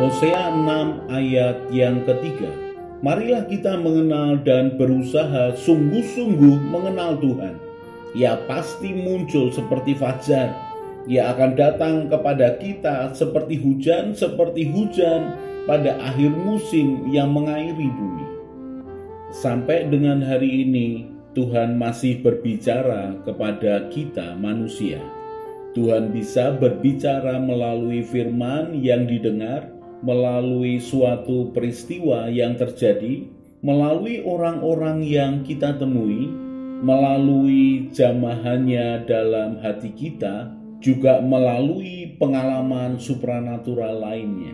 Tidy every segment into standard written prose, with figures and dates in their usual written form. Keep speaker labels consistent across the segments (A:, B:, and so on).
A: Hosea 6 ayat yang ketiga. Marilah kita mengenal dan berusaha sungguh-sungguh mengenal Tuhan. Ia pasti muncul seperti fajar. Ia akan datang kepada kita seperti hujan pada akhir musim yang mengairi bumi. Sampai dengan hari ini, Tuhan masih berbicara kepada kita manusia. Tuhan bisa berbicara melalui firman yang didengar, melalui suatu peristiwa yang terjadi, melalui orang-orang yang kita temui, melalui jamahannya dalam hati kita, juga melalui pengalaman supranatural lainnya.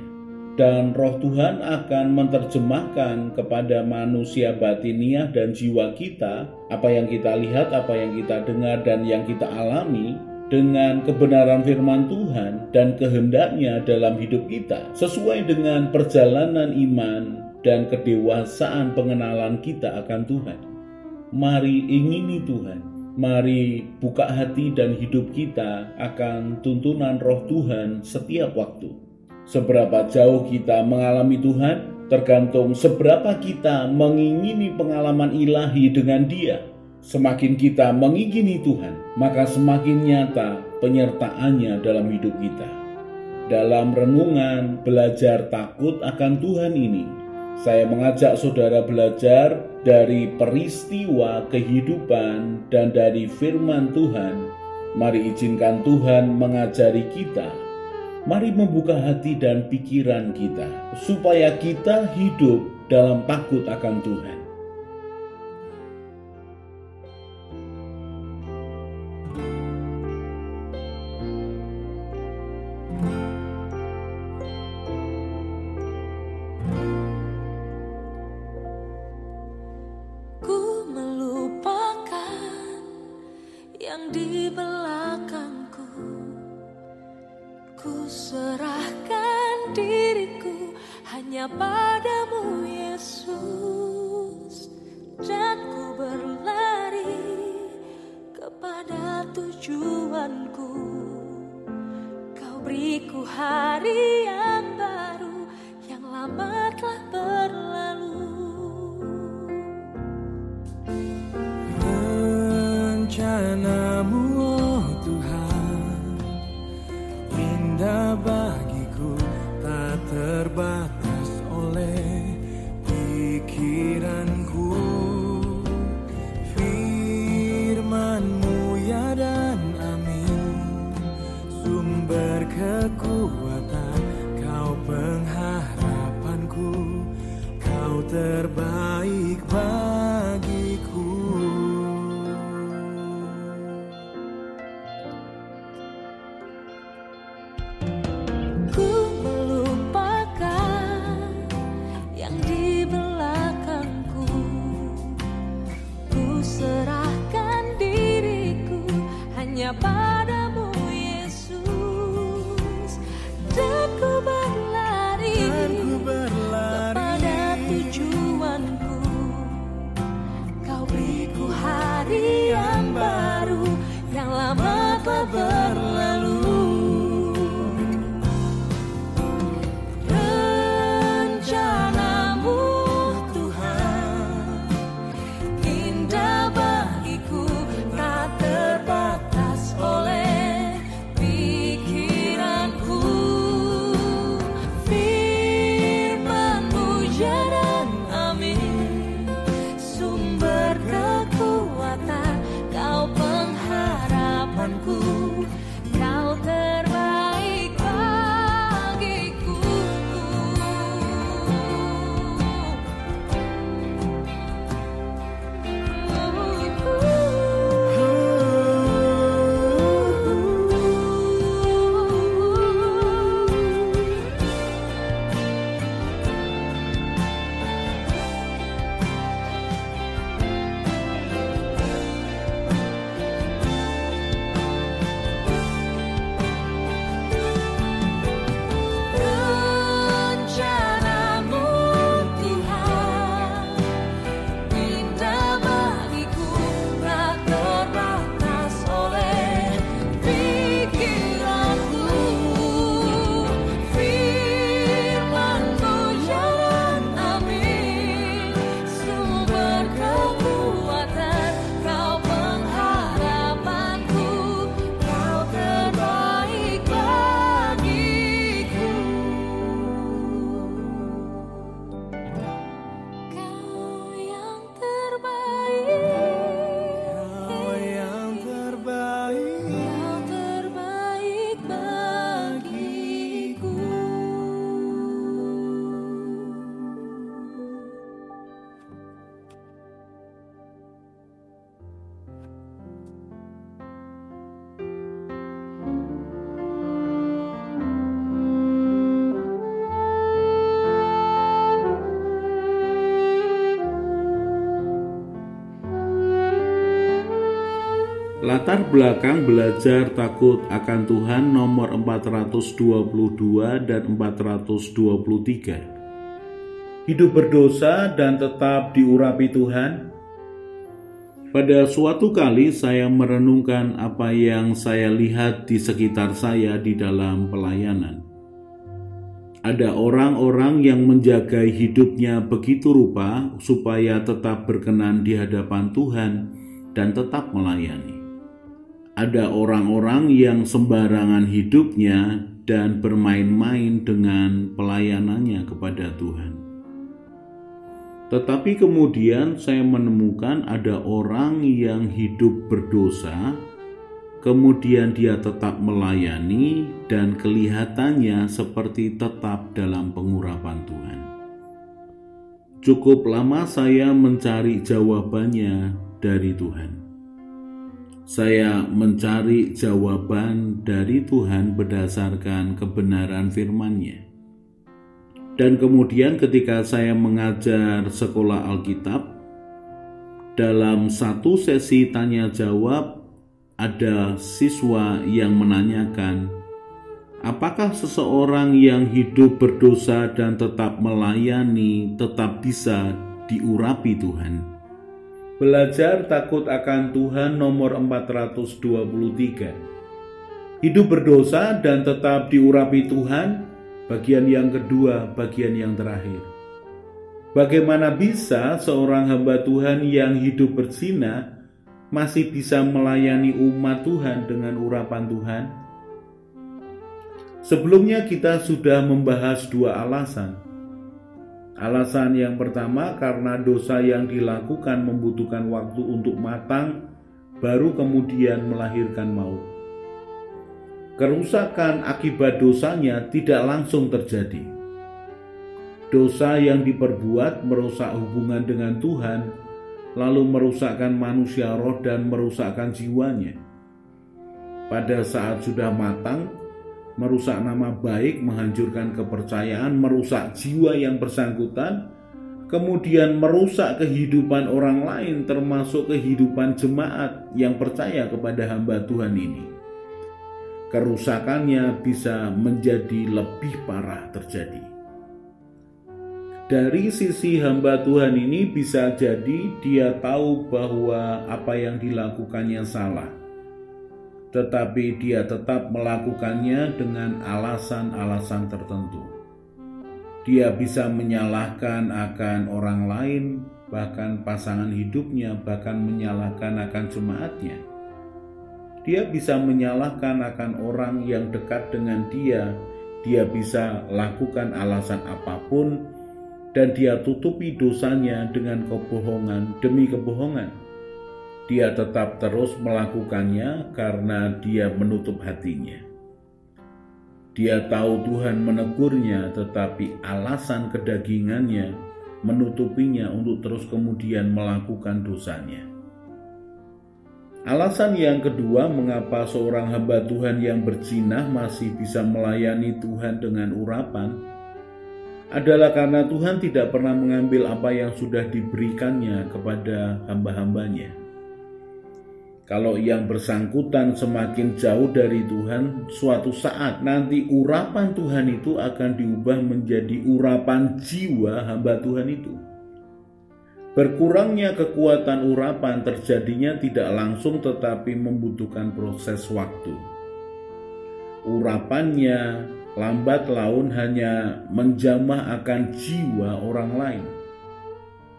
A: Dan Roh Tuhan akan menerjemahkan kepada manusia batiniah dan jiwa kita apa yang kita lihat, apa yang kita dengar, dan yang kita alami dengan kebenaran firman Tuhan dan kehendaknya dalam hidup kita, sesuai dengan perjalanan iman dan kedewasaan pengenalan kita akan Tuhan. Mari ingini Tuhan, mari buka hati dan hidup kita akan tuntunan Roh Tuhan setiap waktu. Seberapa jauh kita mengalami Tuhan tergantung seberapa kita mengingini pengalaman ilahi dengan Dia. Semakin kita mengingini Tuhan, maka semakin nyata penyertaannya dalam hidup kita. Dalam renungan belajar takut akan Tuhan ini, saya mengajak saudara belajar dari peristiwa kehidupan dan dari firman Tuhan. Mari izinkan Tuhan mengajari kita. Mari membuka hati dan pikiran kita supaya kita hidup dalam takut akan Tuhan.
B: Ku melupakan yang di belakangku. Ku serahkan diriku hanya padamu Yesus, dan ku berlari kepada tujuanku. Kau beriku hari yang baru, yang lama telah berlalu.
C: Rencanamu oh Tuhan, indah bagiku, tak terbatas oleh pikiranku. Firman-Mu ya dan amin, sumber kekuatan, Kau pengharapanku, Kau terbaik bagiku.
B: Padamu Yesus, dan ku berlari kepada tujuanku. Kau beriku hari yang baru, yang lama telah berlalu. Rencanamu Tuhan, indah bagiku, tak terbatas
A: Latar belakang belajar takut akan Tuhan nomor 422 dan 423. Hidup berdosa dan tetap diurapi Tuhan. Pada suatu kali saya merenungkan apa yang saya lihat di sekitar saya di dalam pelayanan. Ada orang-orang yang menjaga hidupnya begitu rupa supaya tetap berkenan di hadapan Tuhan dan tetap melayani. Ada orang-orang yang sembarangan hidupnya dan bermain-main dengan pelayanannya kepada Tuhan. Tetapi kemudian saya menemukan ada orang yang hidup berdosa, kemudian dia tetap melayani dan kelihatannya seperti tetap dalam pengurapan Tuhan. Cukup lama saya mencari jawabannya dari Tuhan. Saya mencari jawaban dari Tuhan berdasarkan kebenaran firman-Nya. Dan kemudian ketika saya mengajar sekolah Alkitab, dalam satu sesi tanya jawab, ada siswa yang menanyakan, apakah seseorang yang hidup berdosa dan tetap melayani tetap bisa diurapi Tuhan? Belajar takut akan Tuhan nomor 423. Hidup berdosa dan tetap diurapi Tuhan, bagian yang kedua, bagian yang terakhir. Bagaimana bisa seorang hamba Tuhan yang hidup berzina masih bisa melayani umat Tuhan dengan urapan Tuhan? Sebelumnya kita sudah membahas dua alasan. Alasan yang pertama karena dosa yang dilakukan membutuhkan waktu untuk matang, baru kemudian melahirkan maut. Kerusakan akibat dosanya tidak langsung terjadi. Dosa yang diperbuat merusak hubungan dengan Tuhan, lalu merusakkan manusia roh dan merusakkan jiwanya. Pada saat sudah matang, merusak nama baik, menghancurkan kepercayaan, merusak jiwa yang bersangkutan, kemudian merusak kehidupan orang lain termasuk kehidupan jemaat yang percaya kepada hamba Tuhan ini. Kerusakannya bisa menjadi lebih parah terjadi. Dari sisi hamba Tuhan ini bisa jadi dia tahu bahwa apa yang dilakukannya salah, tetapi dia tetap melakukannya dengan alasan-alasan tertentu. Dia bisa menyalahkan akan orang lain, bahkan pasangan hidupnya, bahkan menyalahkan akan jemaatnya. Dia bisa menyalahkan akan orang yang dekat dengan dia. Dia bisa lakukan alasan apapun dan dia tutupi dosanya dengan kebohongan demi kebohongan. Dia tetap terus melakukannya karena dia menutup hatinya. Dia tahu Tuhan menegurnya, tetapi alasan kedagingannya menutupinya untuk terus kemudian melakukan dosanya. Alasan yang kedua mengapa seorang hamba Tuhan yang berzina masih bisa melayani Tuhan dengan urapan adalah karena Tuhan tidak pernah mengambil apa yang sudah diberikannya kepada hamba-hambanya. Kalau yang bersangkutan semakin jauh dari Tuhan, suatu saat nanti urapan Tuhan itu akan diubah menjadi urapan jiwa hamba Tuhan itu. Berkurangnya kekuatan urapan terjadinya tidak langsung tetapi membutuhkan proses waktu. Urapannya lambat laun hanya menjamah akan jiwa orang lain,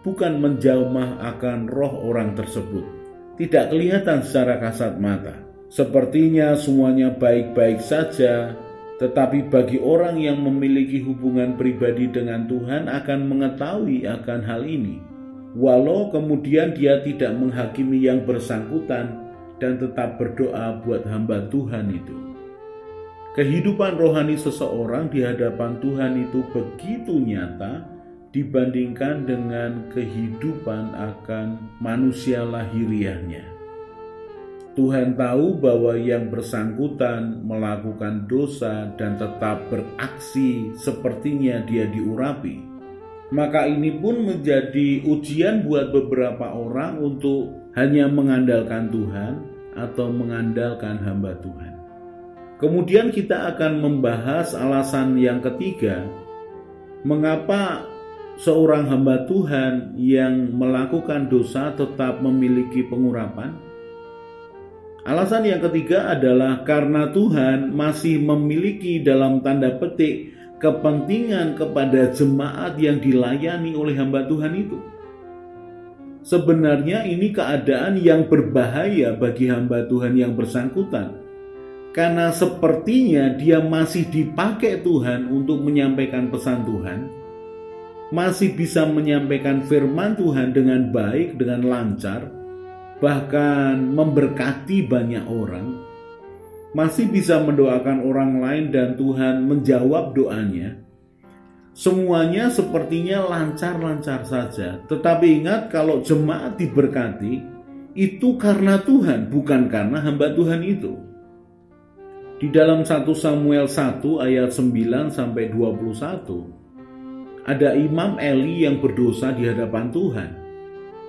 A: bukan menjamah akan roh orang tersebut. Tidak kelihatan secara kasat mata. Sepertinya semuanya baik-baik saja, tetapi bagi orang yang memiliki hubungan pribadi dengan Tuhan akan mengetahui akan hal ini. Walau kemudian dia tidak menghakimi yang bersangkutan dan tetap berdoa buat hamba Tuhan itu. Kehidupan rohani seseorang di hadapan Tuhan itu begitu nyata dibandingkan dengan kehidupan akan manusia lahiriahnya. Tuhan tahu bahwa yang bersangkutan melakukan dosa dan tetap beraksi sepertinya dia diurapi. Maka ini pun menjadi ujian buat beberapa orang untuk hanya mengandalkan Tuhan, atau mengandalkan hamba Tuhan. Kemudian kita akan membahas alasan yang ketiga, mengapa seorang hamba Tuhan yang melakukan dosa tetap memiliki pengurapan. Alasan yang ketiga adalah karena Tuhan masih memiliki dalam tanda petik kepentingan kepada jemaat yang dilayani oleh hamba Tuhan itu. Sebenarnya ini keadaan yang berbahaya bagi hamba Tuhan yang bersangkutan, karena sepertinya dia masih dipakai Tuhan untuk menyampaikan pesan Tuhan, masih bisa menyampaikan firman Tuhan dengan baik, dengan lancar, bahkan memberkati banyak orang, masih bisa mendoakan orang lain dan Tuhan menjawab doanya. Semuanya sepertinya lancar-lancar saja. Tetapi ingat, kalau jemaat diberkati, itu karena Tuhan, bukan karena hamba Tuhan itu. Di dalam 1 Samuel 1 ayat 9-21, ada Imam Eli yang berdosa di hadapan Tuhan.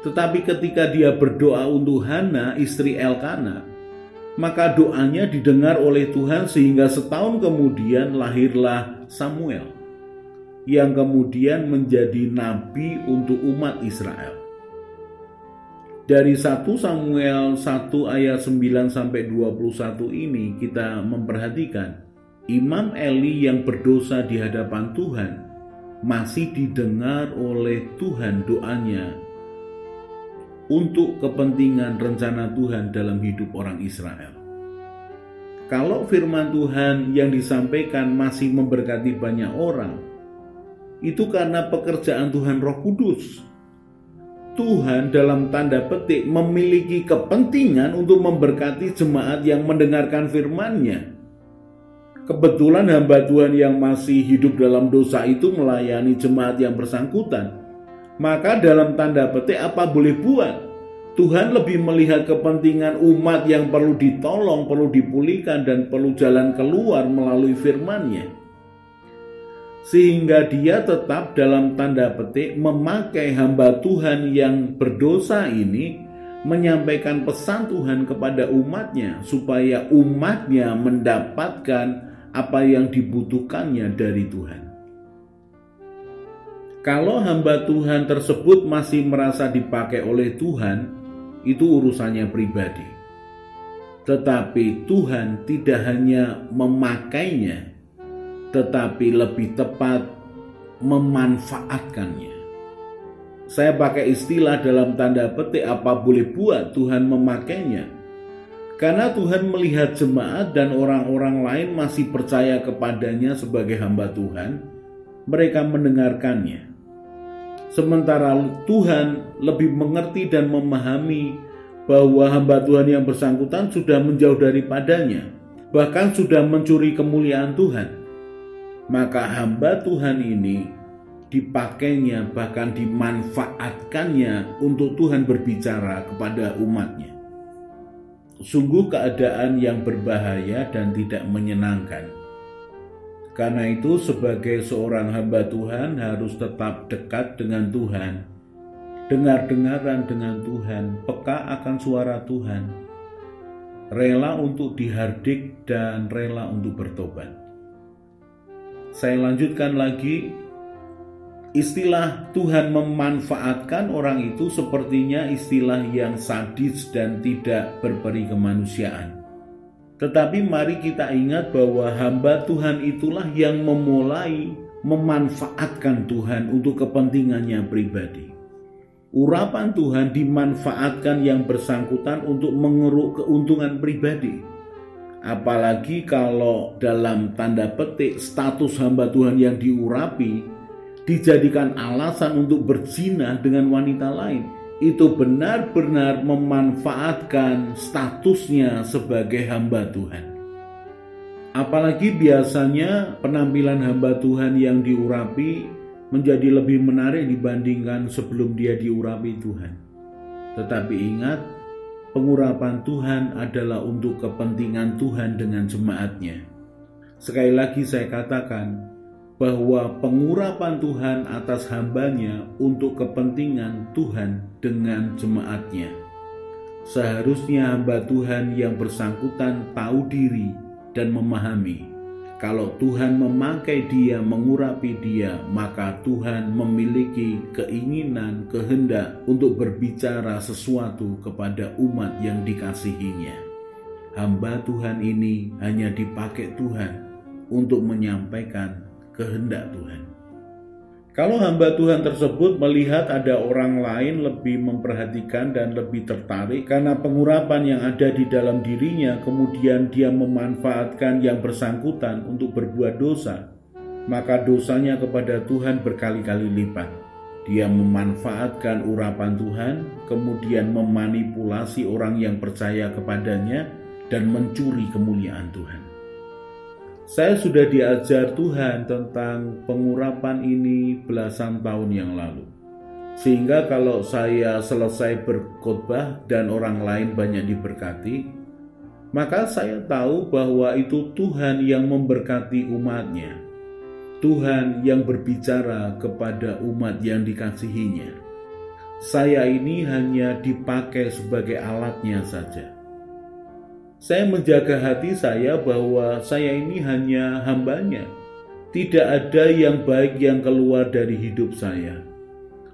A: Tetapi ketika dia berdoa untuk Hana, istri Elkana, maka doanya didengar oleh Tuhan sehingga setahun kemudian lahirlah Samuel, yang kemudian menjadi nabi untuk umat Israel. Dari 1 Samuel 1 ayat 9-21 ini kita memperhatikan Imam Eli yang berdosa di hadapan Tuhan masih didengar oleh Tuhan doanya untuk kepentingan rencana Tuhan dalam hidup orang Israel. Kalau firman Tuhan yang disampaikan masih memberkati banyak orang, itu karena pekerjaan Tuhan Roh Kudus. Tuhan dalam tanda petik memiliki kepentingan untuk memberkati jemaat yang mendengarkan firman-Nya. Kebetulan hamba Tuhan yang masih hidup dalam dosa itu melayani jemaat yang bersangkutan. Maka dalam tanda petik apa boleh buat? Tuhan lebih melihat kepentingan umat yang perlu ditolong, perlu dipulihkan, dan perlu jalan keluar melalui firman-Nya. Sehingga dia tetap dalam tanda petik memakai hamba Tuhan yang berdosa ini menyampaikan pesan Tuhan kepada umatnya supaya umatnya mendapatkan apa yang dibutuhkannya dari Tuhan. Kalau hamba Tuhan tersebut masih merasa dipakai oleh Tuhan, itu urusannya pribadi. Tetapi Tuhan tidak hanya memakainya, tetapi lebih tepat memanfaatkannya. Saya pakai istilah dalam tanda petik apa boleh buat Tuhan memakainya. Karena Tuhan melihat jemaat dan orang-orang lain masih percaya kepadanya sebagai hamba Tuhan, mereka mendengarkannya. Sementara Tuhan lebih mengerti dan memahami bahwa hamba Tuhan yang bersangkutan sudah menjauh daripadanya, bahkan sudah mencuri kemuliaan Tuhan. Maka hamba Tuhan ini dipakainya, bahkan dimanfaatkannya untuk Tuhan berbicara kepada umatnya. Sungguh keadaan yang berbahaya dan tidak menyenangkan. Karena itu sebagai seorang hamba Tuhan harus tetap dekat dengan Tuhan, dengar-dengaran dengan Tuhan, peka akan suara Tuhan, rela untuk dihardik dan rela untuk bertobat. Saya lanjutkan lagi, istilah Tuhan memanfaatkan orang itu sepertinya istilah yang sadis dan tidak berperi kemanusiaan. Tetapi mari kita ingat bahwa hamba Tuhan itulah yang memulai memanfaatkan Tuhan untuk kepentingannya pribadi. Urapan Tuhan dimanfaatkan yang bersangkutan untuk mengeruk keuntungan pribadi. Apalagi kalau dalam tanda petik status hamba Tuhan yang diurapi dijadikan alasan untuk berzina dengan wanita lain. Itu benar-benar memanfaatkan statusnya sebagai hamba Tuhan. Apalagi biasanya penampilan hamba Tuhan yang diurapi menjadi lebih menarik dibandingkan sebelum dia diurapi Tuhan. Tetapi ingat, pengurapan Tuhan adalah untuk kepentingan Tuhan dengan jemaatnya. Sekali lagi saya katakan, bahwa pengurapan Tuhan atas hambanya untuk kepentingan Tuhan dengan jemaatnya. Seharusnya hamba Tuhan yang bersangkutan tahu diri dan memahami, kalau Tuhan memakai dia, mengurapi dia, maka Tuhan memiliki keinginan, kehendak untuk berbicara sesuatu kepada umat yang dikasihinya. Hamba Tuhan ini hanya dipakai Tuhan untuk menyampaikan kehendak Tuhan. Kalau hamba Tuhan tersebut melihat ada orang lain lebih memperhatikan dan lebih tertarik karena pengurapan yang ada di dalam dirinya, kemudian dia memanfaatkan yang bersangkutan untuk berbuat dosa, maka dosanya kepada Tuhan berkali-kali lipat. Dia memanfaatkan urapan Tuhan, kemudian memanipulasi orang yang percaya kepadanya dan mencuri kemuliaan Tuhan. Saya sudah diajar Tuhan tentang pengurapan ini belasan tahun yang lalu. Sehingga kalau saya selesai berkhotbah dan orang lain banyak diberkati, maka saya tahu bahwa itu Tuhan yang memberkati umatnya. Tuhan yang berbicara kepada umat yang dikasihinya. Saya ini hanya dipakai sebagai alatnya saja. Saya menjaga hati saya bahwa saya ini hanya hambanya. Tidak ada yang baik yang keluar dari hidup saya.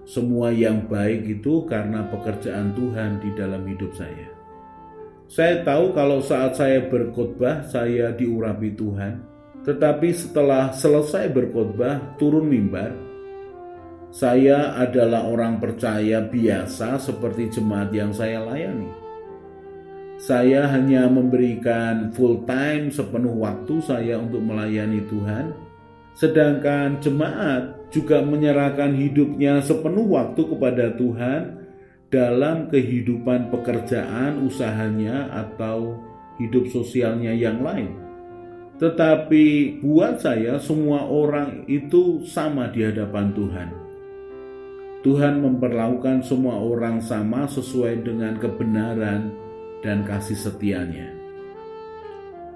A: Semua yang baik itu karena pekerjaan Tuhan di dalam hidup saya. Saya tahu kalau saat saya berkhotbah saya diurapi Tuhan. Tetapi setelah selesai berkhotbah turun mimbar, saya adalah orang percaya biasa seperti jemaat yang saya layani. Saya hanya memberikan full time sepenuh waktu saya untuk melayani Tuhan, sedangkan jemaat juga menyerahkan hidupnya sepenuh waktu kepada Tuhan dalam kehidupan pekerjaan, usahanya, atau hidup sosialnya yang lain. Tetapi buat saya semua orang itu sama di hadapan Tuhan. Tuhan memperlakukan semua orang sama sesuai dengan kebenaran dan kasih setianya.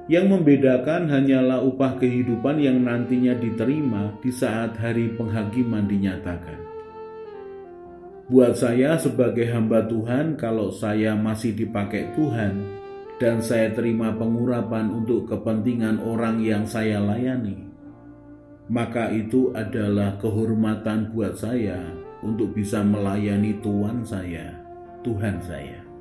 A: Yang membedakan hanyalah upah kehidupan yang nantinya diterima di saat hari penghakiman dinyatakan. Buat saya sebagai hamba Tuhan, kalau saya masih dipakai Tuhan dan saya terima pengurapan untuk kepentingan orang yang saya layani, maka itu adalah kehormatan buat saya untuk bisa melayani Tuhan saya, Tuhan saya.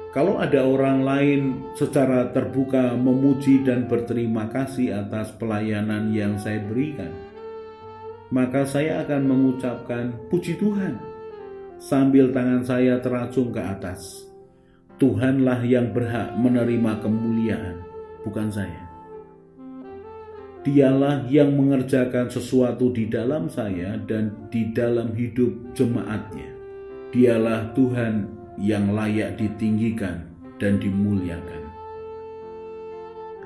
A: Kalau ada orang lain secara terbuka memuji dan berterima kasih atas pelayanan yang saya berikan, maka saya akan mengucapkan puji Tuhan sambil tangan saya teracung ke atas. Tuhanlah yang berhak menerima kemuliaan, bukan saya. Dialah yang mengerjakan sesuatu di dalam saya dan di dalam hidup jemaatnya. Dialah Tuhan yang layak ditinggikan dan dimuliakan.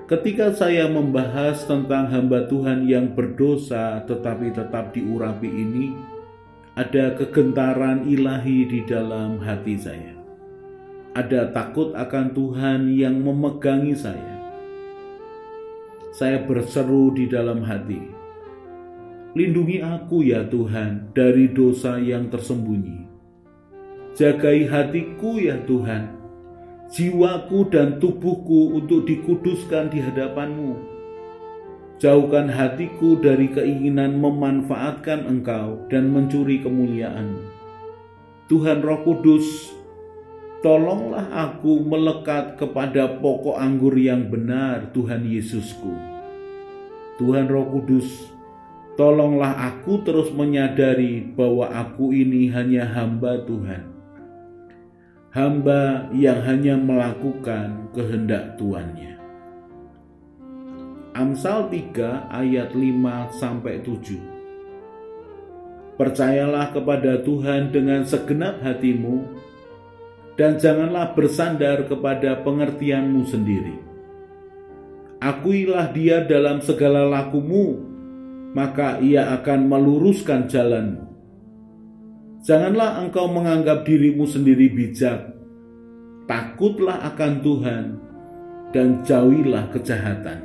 A: Ketika saya membahas tentang hamba Tuhan yang berdosa tetapi tetap diurapi ini, ada kegentaran ilahi di dalam hati saya. Ada takut akan Tuhan yang memegangi saya. Saya berseru di dalam hati, lindungi aku ya Tuhan dari dosa yang tersembunyi. Jagai hatiku ya Tuhan, jiwaku dan tubuhku untuk dikuduskan di hadapan-Mu. Jauhkan hatiku dari keinginan memanfaatkan Engkau dan mencuri kemuliaan-Mu. Tuhan Roh Kudus, tolonglah aku melekat kepada pokok anggur yang benar, Tuhan Yesusku. Tuhan Roh Kudus, tolonglah aku terus menyadari bahwa aku ini hanya hamba Tuhan. Hamba yang hanya melakukan kehendak Tuannya. Amsal 3 ayat 5-7. Percayalah kepada Tuhan dengan segenap hatimu dan janganlah bersandar kepada pengertianmu sendiri. Akuilah Dia dalam segala lakumu, maka Ia akan meluruskan jalanmu. Janganlah engkau menganggap dirimu sendiri bijak. Takutlah akan Tuhan dan jauhilah kejahatan.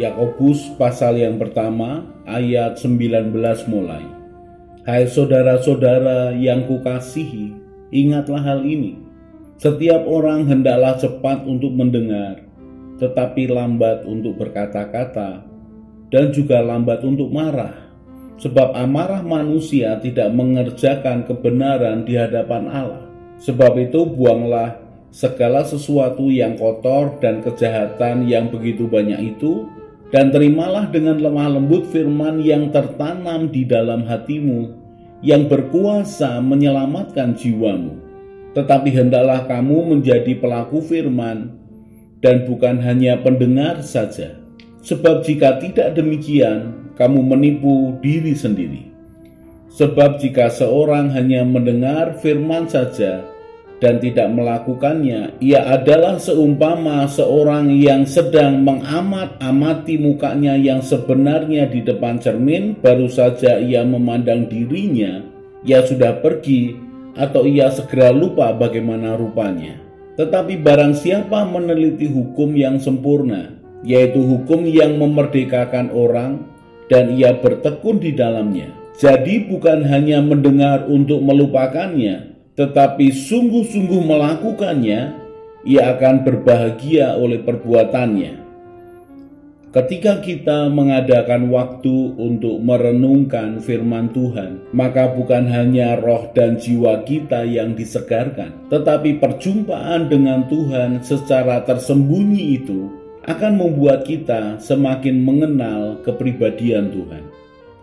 A: Yakobus pasal yang pertama ayat 19 mulai. Hai saudara-saudara yang kukasihi, ingatlah hal ini. Setiap orang hendaklah cepat untuk mendengar, tetapi lambat untuk berkata-kata, dan juga lambat untuk marah. Sebab amarah manusia tidak mengerjakan kebenaran di hadapan Allah. Sebab itu buanglah segala sesuatu yang kotor dan kejahatan yang begitu banyak itu, dan terimalah dengan lemah lembut firman yang tertanam di dalam hatimu, yang berkuasa menyelamatkan jiwamu. Tetapi hendaklah kamu menjadi pelaku firman, dan bukan hanya pendengar saja. Sebab jika tidak demikian, kamu menipu diri sendiri. Sebab jika seorang hanya mendengar firman saja, dan tidak melakukannya, ia adalah seumpama seorang yang sedang mengamat-amati mukanya yang sebenarnya di depan cermin, baru saja ia memandang dirinya, ia sudah pergi, atau ia segera lupa bagaimana rupanya. Tetapi barang siapa meneliti hukum yang sempurna, yaitu hukum yang memerdekakan orang, dan ia bertekun di dalamnya. Jadi bukan hanya mendengar untuk melupakannya, tetapi sungguh-sungguh melakukannya, ia akan berbahagia oleh perbuatannya. Ketika kita mengadakan waktu untuk merenungkan firman Tuhan, maka bukan hanya roh dan jiwa kita yang disegarkan, tetapi perjumpaan dengan Tuhan secara tersembunyi itu akan membuat kita semakin mengenal kepribadian Tuhan.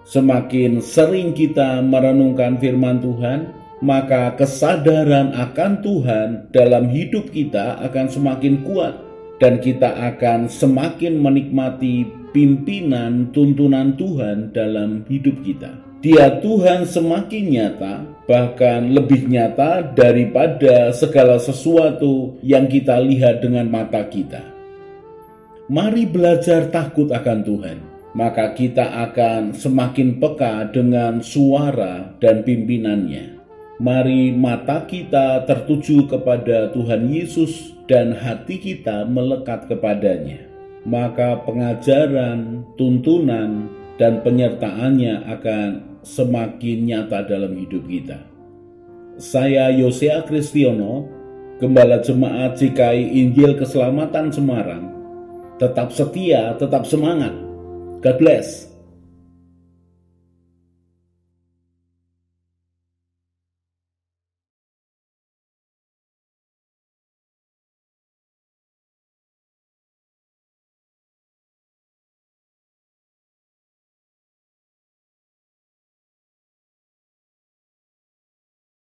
A: Semakin sering kita merenungkan firman Tuhan, maka kesadaran akan Tuhan dalam hidup kita akan semakin kuat, dan kita akan semakin menikmati pimpinan tuntunan Tuhan dalam hidup kita. Dia Tuhan semakin nyata, bahkan lebih nyata daripada segala sesuatu yang kita lihat dengan mata kita. Mari belajar takut akan Tuhan, maka kita akan semakin peka dengan suara dan pimpinannya. Mari mata kita tertuju kepada Tuhan Yesus dan hati kita melekat kepadanya. Maka pengajaran, tuntunan, dan penyertaannya akan semakin nyata dalam hidup kita. Saya Yosea Kristiono, Gembala Jemaat GKI Injil Keselamatan Semarang. Tetap setia, tetap semangat. God bless.